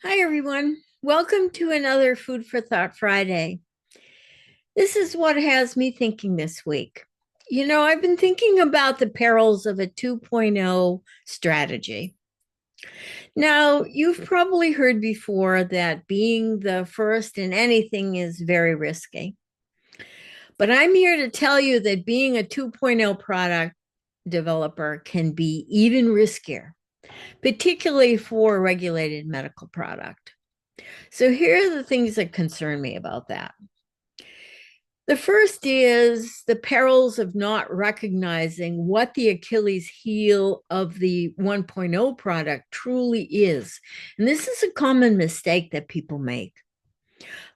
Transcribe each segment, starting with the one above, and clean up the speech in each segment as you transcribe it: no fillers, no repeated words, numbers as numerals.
Hi, everyone. Welcome to another Food for Thought Friday. This is what has me thinking this week. I've been thinking about the perils of a 2.0 strategy. Now, you've probably heard before that being the first in anything is very risky. But I'm here to tell you that being a 2.0 product developer can be even riskier, particularly for a regulated medical product. So here are the things that concern me about that. The first is the perils of not recognizing what the Achilles heel of the 1.0 product truly is. And this is a common mistake that people make.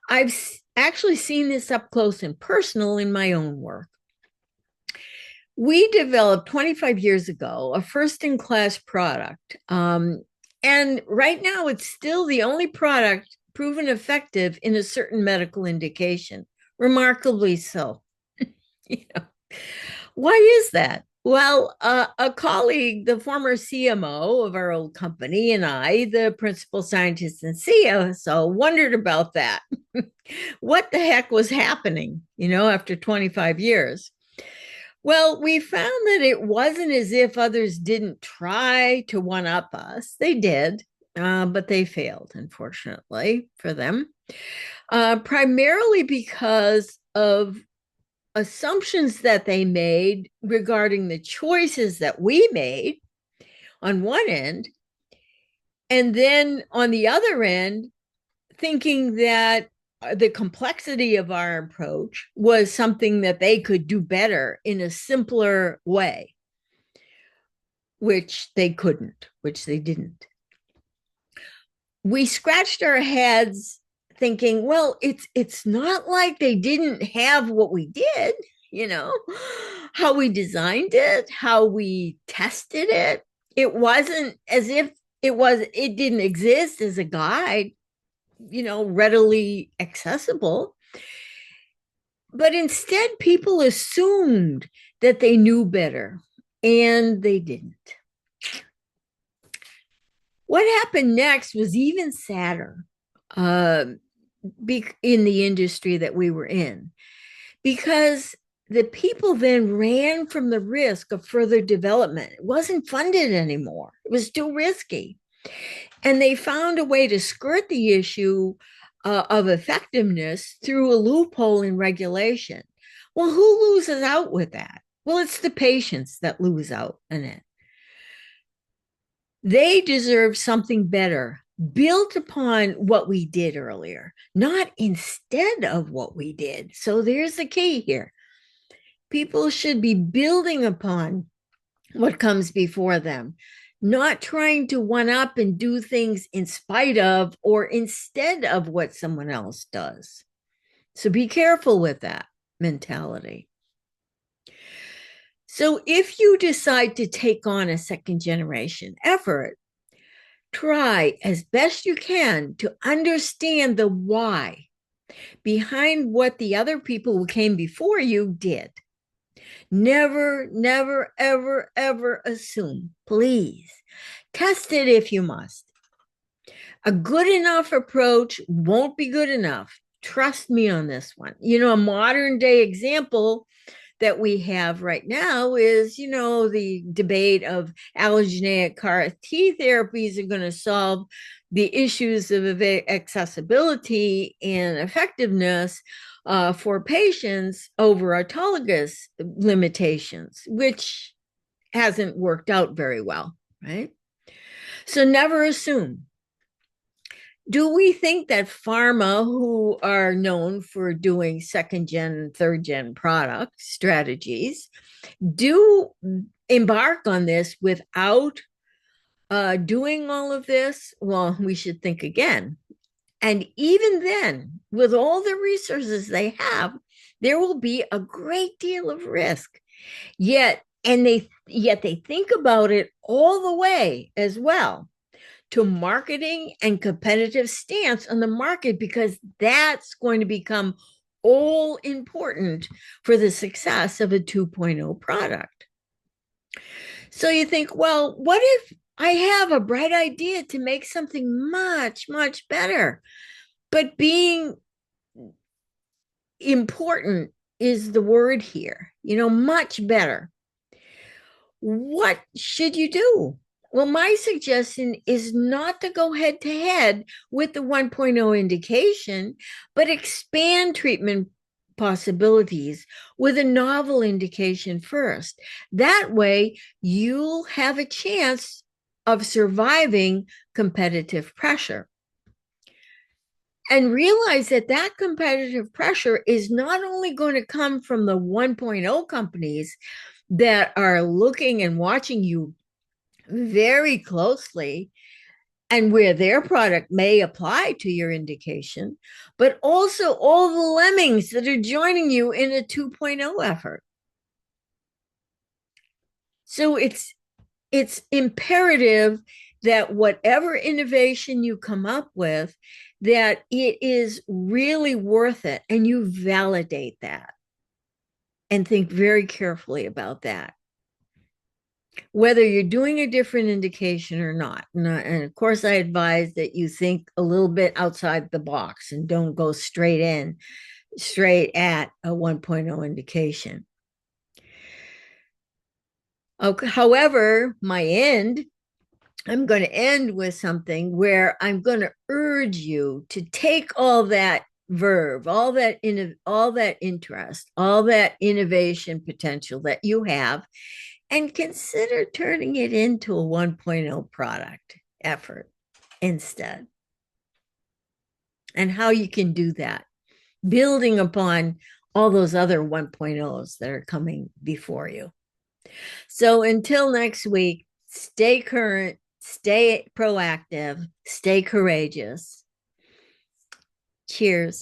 I've actually seen this up close and personal in my own work. We developed 25 years ago a first in class product. And right now, it's still the only product proven effective in a certain medical indication, remarkably so. You know, why is that? Well, a colleague, the former CMO of our old company, and I, the principal scientist and CSO, wondered about that. What the heck was happening, after 25 years? Well, we found that it wasn't as if others didn't try to one up us. They did, but they failed, unfortunately, for them, primarily because of assumptions that they made regarding the choices that we made on one end, and then on the other end, thinking that the complexity of our approach was something that they could do better in a simpler way, which they couldn't, which they didn't. We scratched our heads thinking, well, it's not like they didn't have what we did, you know, how we designed it, how we tested it. It wasn't as if it didn't exist as a guide, readily accessible. But instead, people assumed that they knew better, and they didn't. What happened next was even sadder uh, in the industry that we were in, because the people then ran from the risk of further development. It wasn't funded anymore, it was too risky. And they found a way to skirt the issue of effectiveness through a loophole in regulation. Well, who loses out with that? Well, it's the patients that lose out in it. They deserve something better, built upon what we did earlier, not instead of what we did. So there's the key here. People should be building upon what comes before them, not trying to one up and do things in spite of or instead of what someone else does. So be careful with that mentality. So if you decide to take on a second generation effort, try as best you can to understand the why behind what the other people who came before you did. Never, never, ever, ever assume. Please test it if you must. A good enough approach won't be good enough. Trust me on this one. A modern day example that we have right now is, the debate of allogeneic CAR T therapies are going to solve the issues of accessibility and effectiveness for patients over autologous limitations, which hasn't worked out very well, right? So never assume. Do we think that pharma, who are known for doing second gen, third gen product strategies, do embark on this without doing all of this? Well, we should think again. And even then, with all the resources they have, there will be a great deal of risk. Yet they think about it all the way as well to marketing and competitive stance on the market, because that's going to become all important for the success of a 2.0 product. So you think, well, what if I have a bright idea to make something much, much better. But being important is the word here, much better. What should you do? Well, my suggestion is not to go head to head with the 1.0 indication, but expand treatment possibilities with a novel indication first. That way, you'll have a chance of surviving competitive pressure. And realize that that competitive pressure is not only going to come from the 1.0 companies that are looking and watching you very closely and where their product may apply to your indication, but also all the lemmings that are joining you in a 2.0 effort. So it's imperative that whatever innovation you come up with, that it is really worth it, and you validate that and think very carefully about that, whether you're doing a different indication or not. And of course, I advise that you think a little bit outside the box and don't go straight at a 1.0 indication. Okay, however, I'm going to end with something where I'm going to urge you to take all that verve, all that interest, all that innovation potential that you have, and consider turning it into a 1.0 product effort instead. And how you can do that, building upon all those other 1.0s that are coming before you. So until next week, stay current, stay proactive, stay courageous. Cheers.